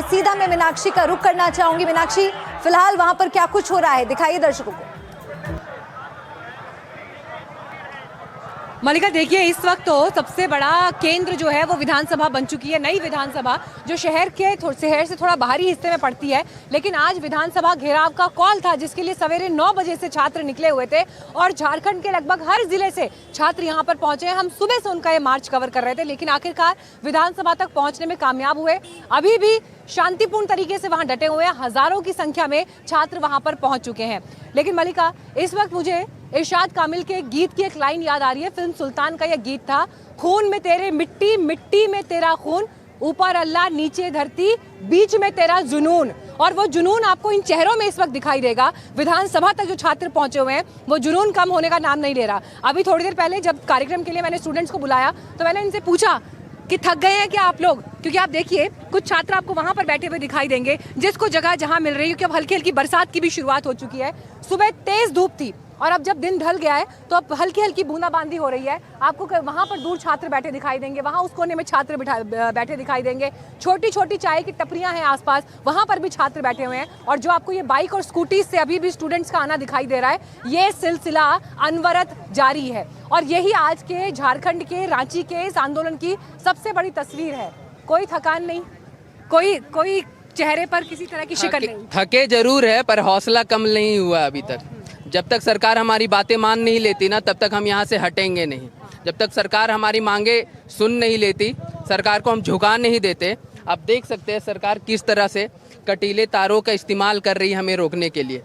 सीधा मैं मीनाक्षी का रुख करना चाहूंगी। मीनाक्षी, फिलहाल वहां पर क्या कुछ हो रहा है, दिखाइए दर्शकों को। मलिका देखिए, इस वक्त तो सबसे बड़ा केंद्र जो है वो विधानसभा बन चुकी है, नई विधानसभा जो शहर से थोड़ा बाहरी हिस्से में पड़ती है। लेकिन आज विधानसभा घेराव का कॉल था, जिसके लिए सवेरे 9 बजे से छात्र निकले हुए थे और झारखंड के लगभग हर जिले से छात्र यहां पर पहुंचे हैं। हम सुबह से उनका ये मार्च कवर कर रहे थे, लेकिन आखिरकार विधानसभा तक पहुंचने में कामयाब हुए। अभी भी शांतिपूर्ण तरीके से वहां डटे हुए हैं, हजारों की संख्या में छात्र वहां पर पहुंच चुके हैं। लेकिन मलिका, इस वक्त मुझे इरशाद कामिल के गीत की एक लाइन याद आ रही है। फिल्म सुल्तान का यह गीत था, खून में तेरे मिट्टी, मिट्टी में तेरा खून, ऊपर अल्लाह नीचे धरती, बीच में तेरा जुनून। और वो जुनून आपको इन चेहरों में इस वक्त दिखाई देगा। विधानसभा तक जो छात्र पहुंचे हुए हैं, वो जुनून कम होने का नाम नहीं ले रहा। अभी थोड़ी देर पहले जब कार्यक्रम के लिए मैंने स्टूडेंट्स को बुलाया तो मैंने इनसे पूछा कि थक गए हैं क्या आप लोग, क्योंकि आप देखिए कुछ छात्र आपको वहां पर बैठे हुए दिखाई देंगे, जिसको जगह जहां मिल रही है, क्योंकि अब हल्की हल्की बरसात की भी शुरुआत हो चुकी है। सुबह तेज धूप थी और अब जब दिन ढल गया है तो अब हल्की हल्की बूंदाबांदी हो रही है। आपको वहां पर दूर छात्र बैठे दिखाई देंगे, वहां उस कोने में छात्र बैठे दिखाई देंगे। छोटी छोटी चाय की टपरियां हैं आसपास, वहां पर भी छात्र बैठे हुए हैं। और जो आपको ये बाइक और स्कूटी से अभी भी स्टूडेंट्स का आना दिखाई दे रहा है, ये सिलसिला अनवरत जारी है। और यही आज के झारखंड के, रांची के इस आंदोलन की सबसे बड़ी तस्वीर है। कोई थकान नहीं, कोई चेहरे पर किसी तरह की शिकन नहीं। थके जरूर है पर हौसला कम नहीं हुआ अभी तक। जब तक सरकार हमारी बातें मान नहीं लेती ना, तब तक हम यहाँ से हटेंगे नहीं। जब तक सरकार हमारी मांगे सुन नहीं लेती, सरकार को हम झुका नहीं देते। आप देख सकते हैं सरकार किस तरह से कटीले तारों का इस्तेमाल कर रही है हमें रोकने के लिए,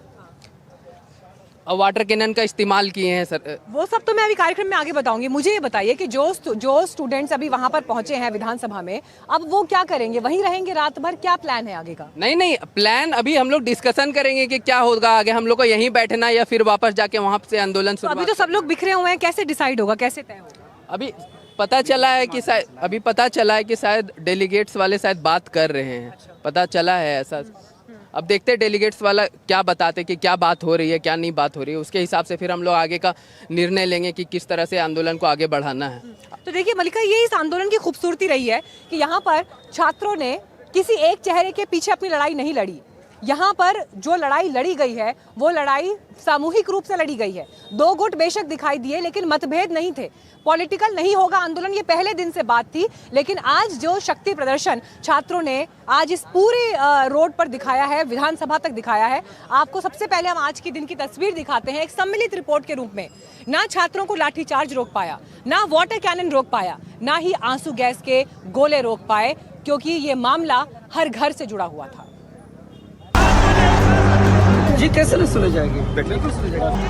और वाटर कैनन का इस्तेमाल किए हैं सर। वो सब तो मैं अभी कार्यक्रम में आगे बताऊंगी। मुझे ये बताइए कि जो स्टूडेंट्स अभी वहां पर पहुंचे हैं विधानसभा में, अब वो क्या करेंगे? वहीं रहेंगे रात भर? क्या प्लान है आगे का? नहीं, प्लान अभी हम लोग डिस्कशन करेंगे कि क्या होगा आगे। हम लोग को यहीं बैठना या फिर वापस जाके वहाँ से आंदोलन शुरू। अभी तो सब लोग बिखरे हुए हैं, कैसे डिसाइड होगा, कैसे तय होगा? अभी पता चला है कि शायद डेलीगेट्स वाले शायद बात कर रहे हैं। पता चला है ऐसा। अब देखते हैं डेलीगेट्स वाला क्या बताते कि क्या बात हो रही है, क्या नहीं बात हो रही है। उसके हिसाब से फिर हम लोग आगे का निर्णय लेंगे कि किस तरह से आंदोलन को आगे बढ़ाना है। तो देखिए मलिका, ये इस आंदोलन की खूबसूरती रही है कि यहाँ पर छात्रों ने किसी एक चेहरे के पीछे अपनी लड़ाई नहीं लड़ी। यहाँ पर जो लड़ाई लड़ी गई है वो लड़ाई सामूहिक रूप से लड़ी गई है। दो गुट बेशक दिखाई दिए, लेकिन मतभेद नहीं थे। पॉलिटिकल नहीं होगा आंदोलन, ये पहले दिन से बात थी। लेकिन आज जो शक्ति प्रदर्शन छात्रों ने आज इस पूरे रोड पर दिखाया है, विधानसभा तक दिखाया है। आपको सबसे पहले हम आज के दिन की तस्वीर दिखाते हैं एक सम्मिलित रिपोर्ट के रूप में। ना छात्रों को लाठीचार्ज रोक पाया, ना वाटर कैनन रोक पाया, ना ही आंसू गैस के गोले रोक पाए, क्योंकि ये मामला हर घर से जुड़ा हुआ था। जी कैसे नहीं सुने जाएगी? बिल्कुल सुने जाएगी।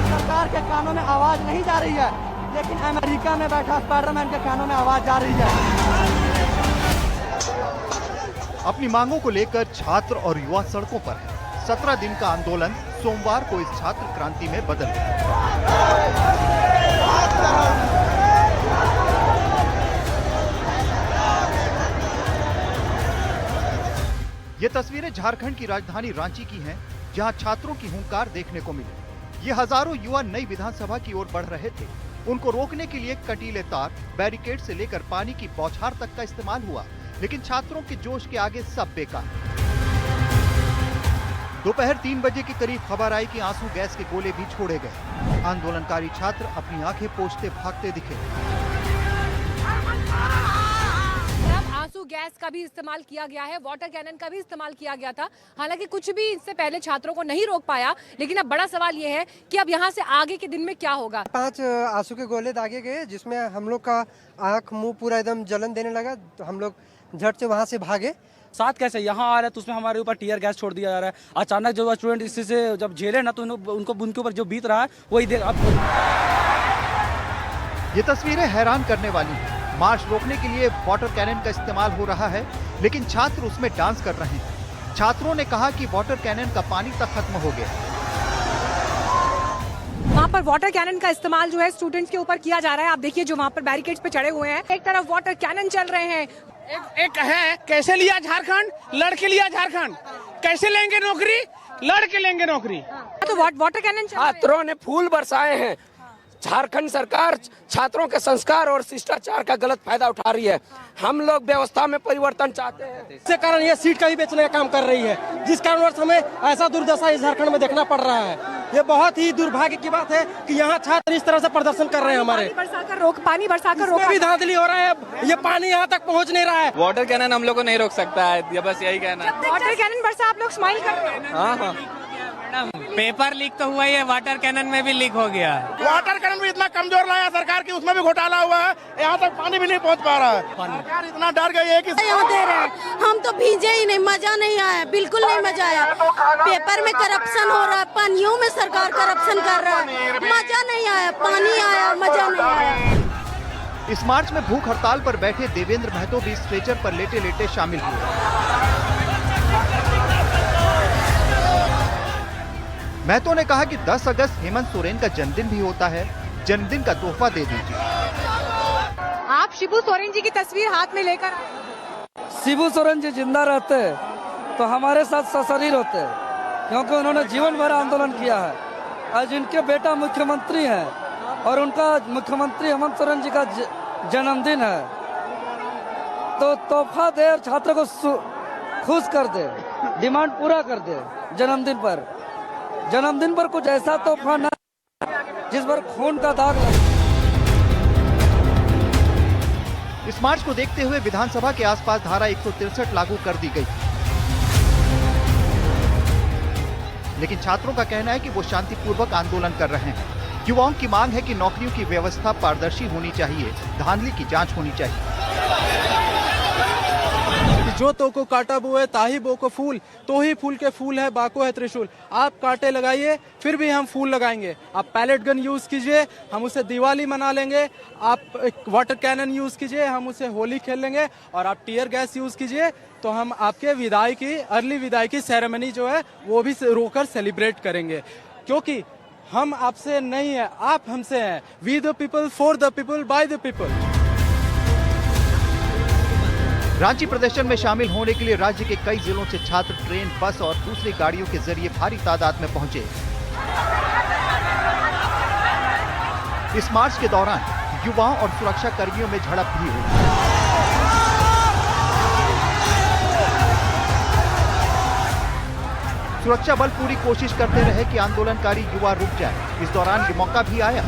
सरकार के कानों में आवाज नहीं जा रही है, लेकिन अमेरिका में बैठा स्पाइडरमैन के कानों में आवाज जा रही है। अपनी मांगों को लेकर छात्र और युवा सड़कों पर है। 17 दिन का आंदोलन सोमवार को इस छात्र क्रांति में बदल गया। ये तस्वीरें झारखंड की राजधानी रांची की हैं, जहां छात्रों की हुंकार देखने को मिली। ये हजारों युवा नई विधानसभा की ओर बढ़ रहे थे। उनको रोकने के लिए कटीले तार, बैरिकेड से लेकर पानी की बौछार तक का इस्तेमाल हुआ, लेकिन छात्रों के जोश के आगे सब बेकार। दोपहर 3 बजे के करीब खबर आई कि आंसू गैस के गोले भी छोड़े गए। आंदोलनकारी छात्र अपनी आंखें पोंछते भागते दिखे। आंसू गैस का भी इस्तेमाल किया गया है, वाटर कैनन का भी इस्तेमाल किया गया था। हालांकि कुछ भी इससे पहले छात्रों को नहीं रोक पाया। लेकिन अब बड़ा सवाल ये है कि अब यहाँ से आगे के दिन में क्या होगा। 5 आंसू के गोले दागे गए, जिसमें हम लोग का आंख मुंह पूरा एकदम जलन देने लगा। तो हम लोग झट से वहाँ से भागे। साथ कैसे यहाँ आ रहे हैं तो उसमें हमारे ऊपर टीयर गैस छोड़ दिया जा रहा है। अचानक जो स्टूडेंट इसी से जब झेले ना, तो उनको उनके ऊपर जो बीत रहा है वही देख। ये तस्वीरें हैरान करने वाली हैं। मार्च रोकने के लिए वाटर कैनन का इस्तेमाल हो रहा है, लेकिन छात्र उसमें डांस कर रहे हैं। छात्रों ने कहा कि वाटर कैनन का पानी तक खत्म हो गया। वहाँ पर वाटर कैनन का इस्तेमाल जो है स्टूडेंट्स के ऊपर किया जा रहा है। आप देखिए जो वहाँ पर बैरिकेड्स पे चढ़े हुए हैं, एक तरफ वाटर कैनन चल रहे हैं। एक है कैसे लिया झारखंड, लड़के लिया झारखंड। कैसे लेंगे नौकरी? लड़ के लेंगे नौकरी। तो वाटर कैनन छात्रों ने फूल बरसाए हैं। झारखंड सरकार छात्रों के संस्कार और शिष्टाचार का गलत फायदा उठा रही है। हम लोग व्यवस्था में परिवर्तन चाहते हैं। इसके कारण ये सीट का भी बेचने का काम कर रही है, जिस कारणवश हमें ऐसा दुर्दशा इस झारखंड में देखना पड़ रहा है। ये बहुत ही दुर्भाग्य की बात है कि यहाँ छात्र इस तरह से प्रदर्शन कर रहे हैं। हमारे पानी बरसाकर रोक भी धांधली हो रहा है, ये पानी यहाँ तक पहुँच नहीं रहा है। वाटर कैनन हम लोग को नहीं रोक सकता है, ये बस यही कहना है। वाटर कैनन बरसा आप लोग स्माइल कर रहे हैं। हाँ, पेपर लीक तो हुआ ही है, वाटर कैनन में भी लीक हो गया। वाटर कैनन भी इतना कमजोर लाया सरकार की, उसमें भी घोटाला हुआ है, यहाँ तक पानी भी नहीं पहुँच पा रहा है। सरकार इतना डर गई है कि यहाँ दे रहे हैं, हम तो भीजे ही नहीं, मजा नहीं आया, बिल्कुल नहीं मजा आया। पेपर में करप्शन हो रहा है, पानियों में सरकार करप्शन कर रहा है, मजा नहीं आया। पानी आया, मजा नहीं आया। इस मार्च में भूख हड़ताल पर बैठे देवेंद्र महतो भी स्ट्रेचर पर लेटे लेटे शामिल हुए। महतो ने कहा कि 10 अगस्त हेमंत सोरेन का जन्मदिन भी होता है, जन्मदिन का तोहफा दे दीजिए। आप शिबू सोरेन जी की तस्वीर हाथ में लेकर आए। शिबू सोरेन जी जिंदा रहते तो हमारे साथ सशरीर होते, क्योंकि उन्होंने जीवन भर आंदोलन किया है। आज इनके बेटा मुख्यमंत्री हैं और उनका मुख्यमंत्री हेमंत सोरेन जी का जन्मदिन है, तो तोहफा दे और छात्र को खुश कर दे, डिमांड पूरा कर दे। जन्मदिन पर कुछ ऐसा तोहफा न जिस पर खून का दाग लगे। इस मार्च को देखते हुए विधानसभा के आसपास धारा 163 लागू कर दी गई, लेकिन छात्रों का कहना है कि वो शांतिपूर्वक आंदोलन कर रहे हैं। युवाओं की मांग है कि नौकरियों की व्यवस्था पारदर्शी होनी चाहिए, धांधली की जांच होनी चाहिए। जो तो को काटा बो है ताही बो को फूल, तो ही फूल के फूल है बाको है त्रिशूल। आप कांटे लगाइए फिर भी हम फूल लगाएंगे। आप पैलेट गन यूज कीजिए, हम उसे दिवाली मना लेंगे। आप वाटर कैनन यूज कीजिए, हम उसे होली खेल लेंगे। और आप टीयर गैस यूज कीजिए तो हम आपके विदाई की अर्ली विदाई की सेरेमनी जो है वो भी रोकर सेलिब्रेट करेंगे, क्योंकि हम आपसे नहीं है, आप हमसे हैं। We the people, for the people, by the people. Ranchi प्रदर्शन में शामिल होने के लिए राज्य के कई जिलों से छात्र ट्रेन, बस और दूसरी गाड़ियों के जरिए भारी तादाद में पहुंचे। इस मार्च के दौरान युवाओं और सुरक्षा कर्मियों में झड़प भी हुई। सुरक्षा बल पूरी कोशिश करते रहे कि आंदोलनकारी युवा रुक जाए। इस दौरान ये मौका भी आया,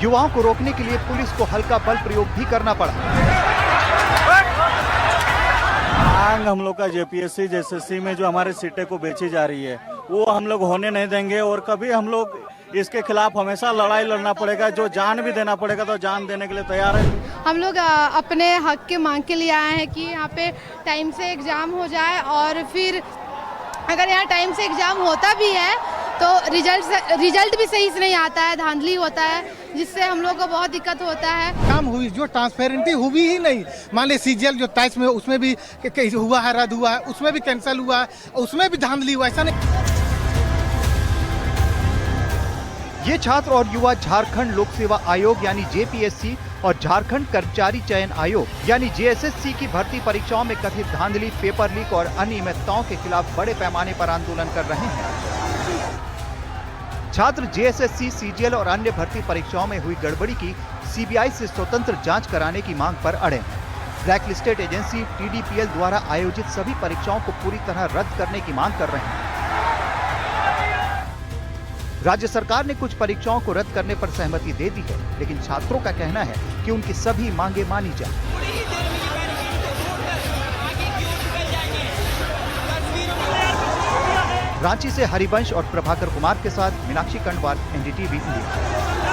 युवाओं को रोकने के लिए पुलिस को हल्का बल प्रयोग भी करना पड़ा। मांग हम लोग का जेपीएससी जेएसएससी में जो हमारे सीटें को बेची जा रही है वो हम लोग होने नहीं देंगे, और कभी हम लोग इसके खिलाफ हमेशा लड़ाई लड़ना पड़ेगा। जो जान भी देना पड़ेगा तो जान देने के लिए तैयार है। हम लोग अपने हक के मांग के लिए आए हैं कि यहाँ पे टाइम से एग्जाम हो जाए, और फिर अगर यहाँ टाइम से एग्जाम होता भी है तो रिजल्ट भी सही से नहीं आता है, धांधली होता है, जिससे हम लोग को बहुत दिक्कत होता है। काम हुई जो ट्रांसपेरेंटी हुई ही नहीं। मान ली सीजीएल जो टैक्स में उसमें भी हुआ है, रद्द हुआ है, उसमें भी कैंसिल हुआ है, उसमें भी धांधली हुआ, ऐसा नहीं। ये छात्र और युवा झारखंड लोक सेवा आयोग यानी जेपीएससी और झारखंड कर्मचारी चयन आयोग यानी जेएसएससी की भर्ती परीक्षाओं में कथित धांधली, पेपर लीक और अनियमितताओं के खिलाफ बड़े पैमाने पर आंदोलन कर रहे हैं। छात्र जेएसएससी, सीजीएल और अन्य भर्ती परीक्षाओं में हुई गड़बड़ी की सीबीआई से स्वतंत्र जांच कराने की मांग पर अड़े हैं। ब्लैकलिस्टेड एजेंसी टीडीपीएल द्वारा आयोजित सभी परीक्षाओं को पूरी तरह रद्द करने की मांग कर रहे हैं। राज्य सरकार ने कुछ परीक्षाओं को रद्द करने पर सहमति दे दी है, लेकिन छात्रों का कहना है कि उनकी सभी मांगे मानी जाए। रांची से हरिवंश और प्रभाकर कुमार के साथ मीनाक्षी कंडवाल, एनडीटीवी इंडिया।